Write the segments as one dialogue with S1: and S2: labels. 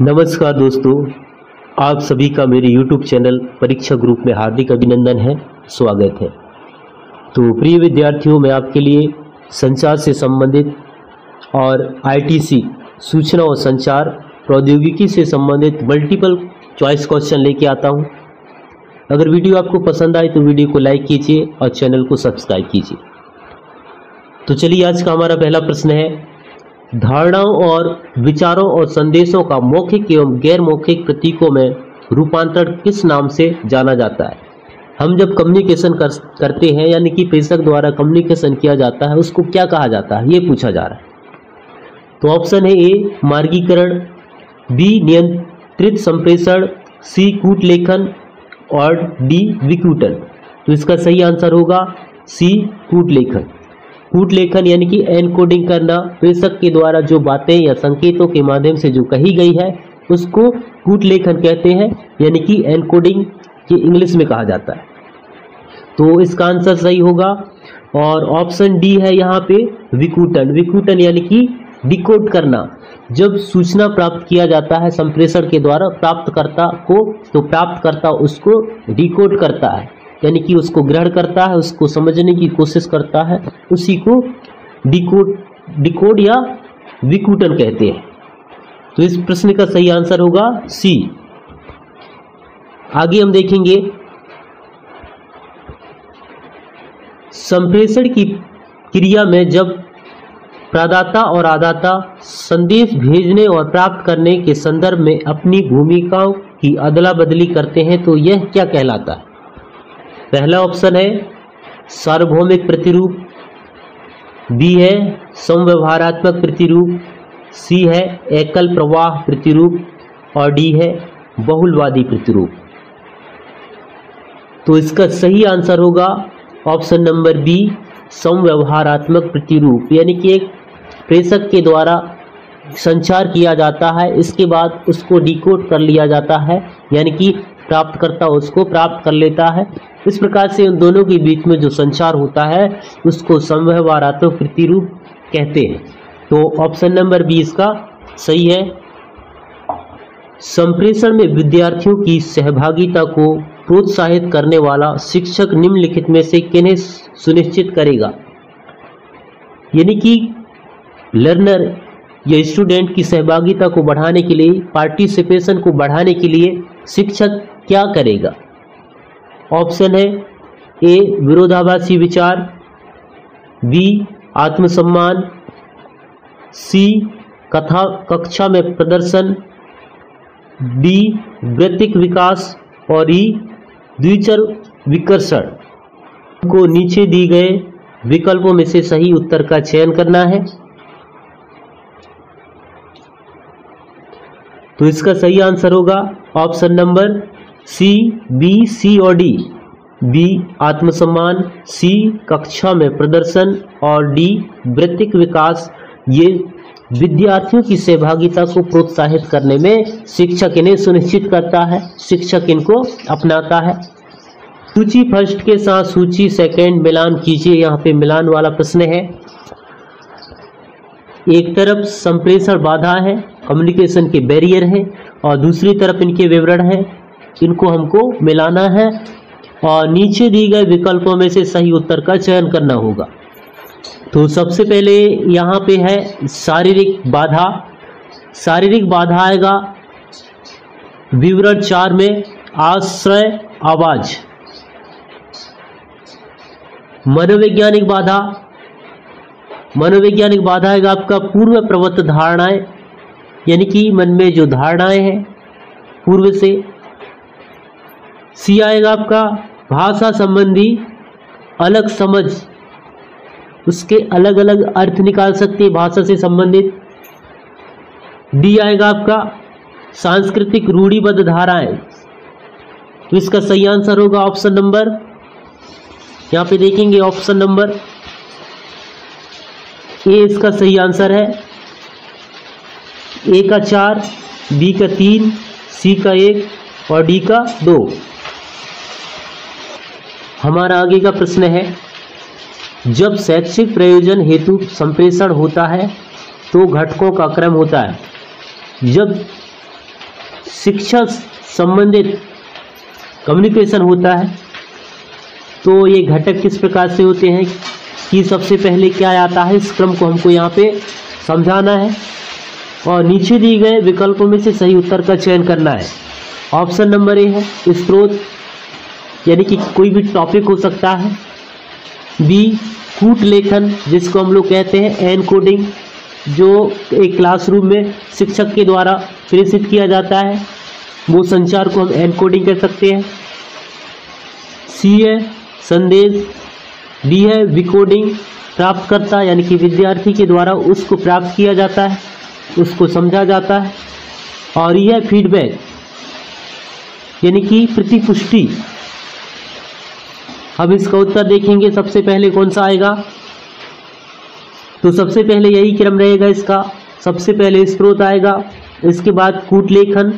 S1: नमस्कार दोस्तों, आप सभी का मेरे YouTube चैनल परीक्षा ग्रुप में हार्दिक अभिनंदन है, स्वागत है। तो प्रिय विद्यार्थियों, मैं आपके लिए संचार से संबंधित और ITC सूचना और संचार प्रौद्योगिकी से संबंधित मल्टीपल चॉइस क्वेश्चन लेके आता हूं। अगर वीडियो आपको पसंद आए तो वीडियो को लाइक कीजिए और चैनल को सब्सक्राइब कीजिए। तो चलिए, आज का हमारा पहला प्रश्न है, धारणाओं और विचारों और संदेशों का मौखिक एवं गैर मौखिक प्रतीकों में रूपांतरण किस नाम से जाना जाता है। हम जब कम्युनिकेशन करते हैं, यानी कि प्रेषक द्वारा कम्युनिकेशन किया जाता है, उसको क्या कहा जाता है, ये पूछा जा रहा है। तो ऑप्शन है ए मार्गीकरण, बी नियंत्रित संप्रेषण, सी कूट लेखन और डी विकुटन। तो इसका सही आंसर होगा सी कूट लेखन। कूट लेखन यानी कि एनकोडिंग करना, प्रेषक के द्वारा जो बातें या संकेतों के माध्यम से जो कही गई है उसको कूट लेखन कहते हैं, यानी कि एनकोडिंग की इंग्लिश में कहा जाता है। तो इसका आंसर सही होगा। और ऑप्शन डी है यहाँ पे विकुटन। विकुटन यानी कि डिकोड करना। जब सूचना प्राप्त किया जाता है संप्रेषण के द्वारा प्राप्तकर्ता को, तो प्राप्तकर्ता उसको डिकोड करता है, यानी कि उसको ग्रहण करता है, उसको समझने की कोशिश करता है, उसी को डिकोड या विकुटन कहते हैं। तो इस प्रश्न का सही आंसर होगा सी। आगे हम देखेंगे, संप्रेषण की क्रिया में जब प्रदाता और आदाता संदेश भेजने और प्राप्त करने के संदर्भ में अपनी भूमिकाओं की अदला बदली करते हैं, तो यह क्या कहलाता है। पहला ऑप्शन है सार्वभौमिक प्रतिरूप, बी है समव्यवहारात्मक प्रतिरूप, सी है एकल प्रवाह प्रतिरूप और डी है बहुलवादी प्रतिरूप। तो इसका सही आंसर होगा ऑप्शन नंबर बी समव्यवहारात्मक प्रतिरूप, यानी कि एक प्रेषक के द्वारा संचार किया जाता है, इसके बाद उसको डिकोड कर लिया जाता है, यानी कि प्राप्तकर्ता उसको प्राप्त कर लेता है। इस प्रकार से उन दोनों के बीच में जो संचार होता है उसको समव्यवहारात्मक प्रतिरूप कहते हैं। तो ऑप्शन नंबर बी इसका सही है। संप्रेषण में विद्यार्थियों की सहभागिता को प्रोत्साहित करने वाला शिक्षक निम्नलिखित में से किन्हें सुनिश्चित करेगा। यानी कि लर्नर या स्टूडेंट की सहभागिता को बढ़ाने के लिए, पार्टिसिपेशन को बढ़ाने के लिए शिक्षक क्या करेगा। ऑप्शन है ए विरोधाभासी विचार, बी आत्मसम्मान, सी कक्षा में प्रदर्शन, डी वृत्तिक विकास और ई द्विचर विकर्षण। को नीचे दी गए विकल्पों में से सही उत्तर का चयन करना है। तो इसका सही आंसर होगा ऑप्शन नंबर सी, बी, सी और डी। बी आत्मसम्मान, सी कक्षा में प्रदर्शन और डी वृत्तिक विकास। ये विद्यार्थियों की सहभागिता को प्रोत्साहित करने में शिक्षक इन्हें सुनिश्चित करता है, शिक्षक इनको अपनाता है। सूची फर्स्ट के साथ सूची सेकंड मिलान कीजिए। यहाँ पे मिलान वाला प्रश्न है। एक तरफ संप्रेषण बाधा है, कम्युनिकेशन के बैरियर है, और दूसरी तरफ इनके विवरण है, इनको हमको मिलाना है और नीचे दी गए विकल्पों में से सही उत्तर का चयन करना होगा। तो सबसे पहले यहाँ पे है शारीरिक बाधा। शारीरिक बाधा आएगा विवरण 4 में आश्रय आवाज। मनोवैज्ञानिक बाधा, मनोवैज्ञानिक बाधा आएगा आपका पूर्व प्रवृत्त धारणाएं, यानी कि मन में जो धारणाएं हैं पूर्व से। सी आएगा आपका भाषा संबंधी अलग समझ, उसके अलग अलग अर्थ निकाल सकते हैं भाषा से संबंधित। डी आएगा आपका सांस्कृतिक रूढ़िबद्ध धाराएं। तो इसका सही आंसर होगा ऑप्शन नंबर, यहाँ पे देखेंगे ऑप्शन नंबर ए इसका सही आंसर है। ए का 4, बी का 3, सी का 1 और डी का 2। हमारा आगे का प्रश्न है, जब शैक्षिक प्रयोजन हेतु संप्रेषण होता है तो घटकों का क्रम होता है। जब शिक्षा संबंधित कम्युनिकेशन होता है तो ये घटक किस प्रकार से होते हैं कि सबसे पहले क्या आता है, इस क्रम को हमको यहाँ पे समझाना है और नीचे दिए गए विकल्पों में से सही उत्तर का चयन करना है। ऑप्शन नंबर ए है स्रोत, यानी कि कोई भी टॉपिक हो सकता है। बी कूट लेखन, जिसको हम लोग कहते हैं एनकोडिंग, जो एक क्लासरूम में शिक्षक के द्वारा प्रेषित किया जाता है, वो संचार को हम एनकोडिंग कह सकते हैं। सी है संदेश। डी है विकोडिंग, प्राप्तकर्ता यानी कि विद्यार्थी के द्वारा उसको प्राप्त किया जाता है, उसको समझा जाता है। और यह है फीडबैक, यानी कि प्रतिपुष्टि। अब इसका उत्तर देखेंगे सबसे पहले कौन सा आएगा, तो सबसे पहले यही क्रम रहेगा इसका। सबसे पहले स्रोत आएगा, इसके बाद कूट लेखन,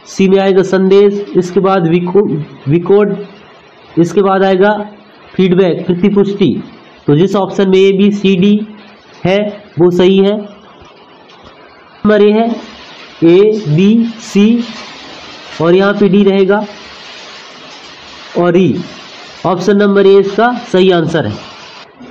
S1: सी में आएगा संदेश, इसके बाद विकोड, इसके बाद आएगा फीडबैक प्रतिपुष्टि। तो जिस ऑप्शन में ए बी सी डी है वो सही है। नंबर ए है ए बी सी और यहाँ पे डी रहेगा और ई। ऑप्शन नंबर ए इसका सही आंसर है।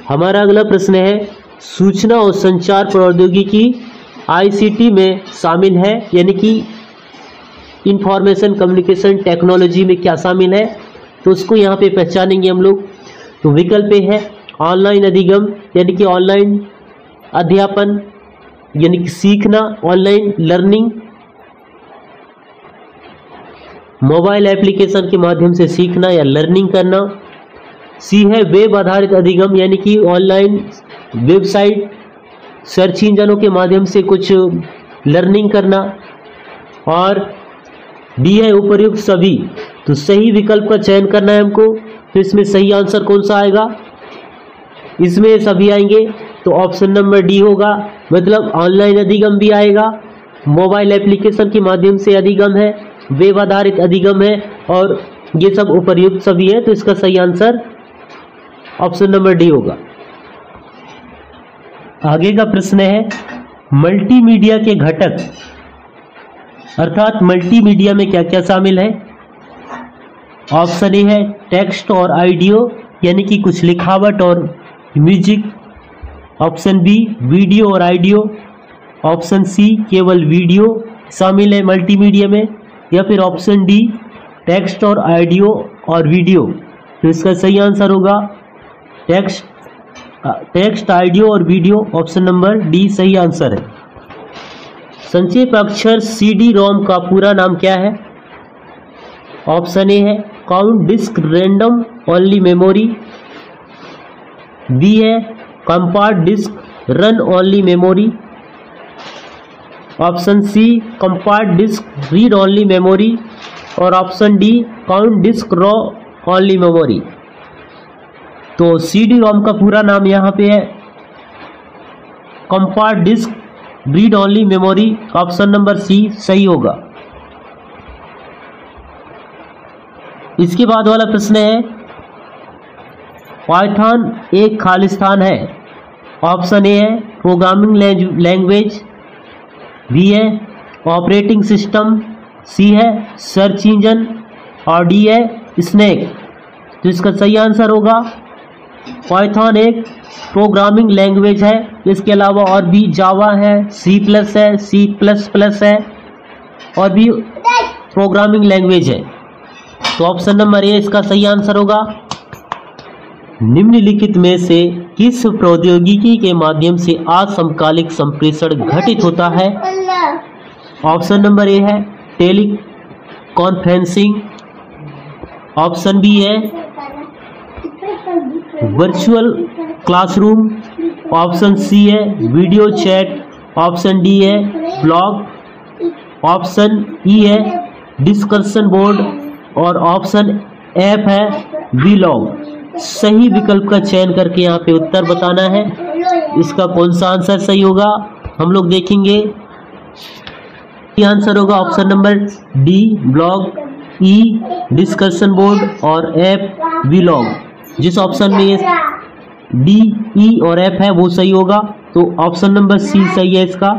S1: हमारा अगला प्रश्न है सूचना और संचार प्रौद्योगिकी आईसीटी में शामिल है, यानी कि इंफॉर्मेशन कम्युनिकेशन टेक्नोलॉजी में क्या शामिल है, तो उसको यहाँ पे पहचानेंगे हम लोग। तो विकल्प है ऑनलाइन अधिगम, यानी कि ऑनलाइन अध्यापन, यानी कि सीखना, ऑनलाइन लर्निंग, मोबाइल एप्लीकेशन के माध्यम से सीखना या लर्निंग करना। सी है वेब आधारित अधिगम, यानी कि ऑनलाइन वेबसाइट सर्च इंजनों के माध्यम से कुछ लर्निंग करना। और डी है उपर्युक्त सभी। तो सही विकल्प का चयन करना है हमको। तो इसमें सही आंसर कौन सा आएगा, इसमें सभी आएंगे तो ऑप्शन नंबर डी होगा, मतलब ऑनलाइन अधिगम भी आएगा, मोबाइल एप्लीकेशन के माध्यम से अधिगम है, वेब आधारित अधिगम है और ये सब उपर्युक्त सभी है। तो इसका सही आंसर ऑप्शन नंबर डी होगा। आगे का प्रश्न है मल्टीमीडिया के घटक, अर्थात मल्टीमीडिया में क्या क्या शामिल है। ऑप्शन ए है टेक्स्ट और ऑडियो, यानी कि कुछ लिखावट और म्यूजिक। ऑप्शन बी वीडियो और ऑडियो। ऑप्शन सी केवल वीडियो शामिल है मल्टीमीडिया में, या फिर ऑप्शन डी टेक्स्ट और ऑडियो और वीडियो। तो इसका सही आंसर होगा टेक्स्ट ऑडियो और वीडियो। ऑप्शन नंबर डी सही आंसर है। संक्षेप अक्षर CD रोम का पूरा नाम क्या है। ऑप्शन ए है count disk random only memory. B है compact disk run only memory. Option C compact disk read only memory और option D count disk raw only memory. तो CD रोम का पूरा नाम यहाँ पे है compact disk read only memory. Option number C सही होगा। इसके बाद वाला प्रश्न है पाइथन एक खालिस्तान है। ऑप्शन ए है प्रोग्रामिंग लैंग्वेज, बी है ऑपरेटिंग सिस्टम, सी है सर्च इंजन और डी है स्नैक। तो इसका सही आंसर होगा पाइथन एक प्रोग्रामिंग लैंग्वेज है। इसके अलावा और भी जावा है, C+ है, C++ है और भी प्रोग्रामिंग लैंग्वेज है। तो ऑप्शन नंबर ए इसका सही आंसर होगा। निम्नलिखित में से किस प्रौद्योगिकी के माध्यम से असमकालिक संप्रेषण घटित होता है। ऑप्शन नंबर ए है टेली कॉन्फ्रेंसिंग। ऑप्शन बी है वर्चुअल क्लासरूम। ऑप्शन सी है वीडियो चैट। ऑप्शन डी है ब्लॉग। ऑप्शन ई है डिस्कशन बोर्ड और ऑप्शन एफ है वीलॉग। सही विकल्प का चयन करके यहाँ पे उत्तर बताना है। इसका कौन सा आंसर सही होगा हम लोग देखेंगे। आंसर होगा ऑप्शन नंबर डी ब्लॉग, ई डिस्कशन बोर्ड और एफ वीलॉग। जिस ऑप्शन में ये डी, ई और एफ है वो सही होगा, तो ऑप्शन नंबर सी सही है इसका।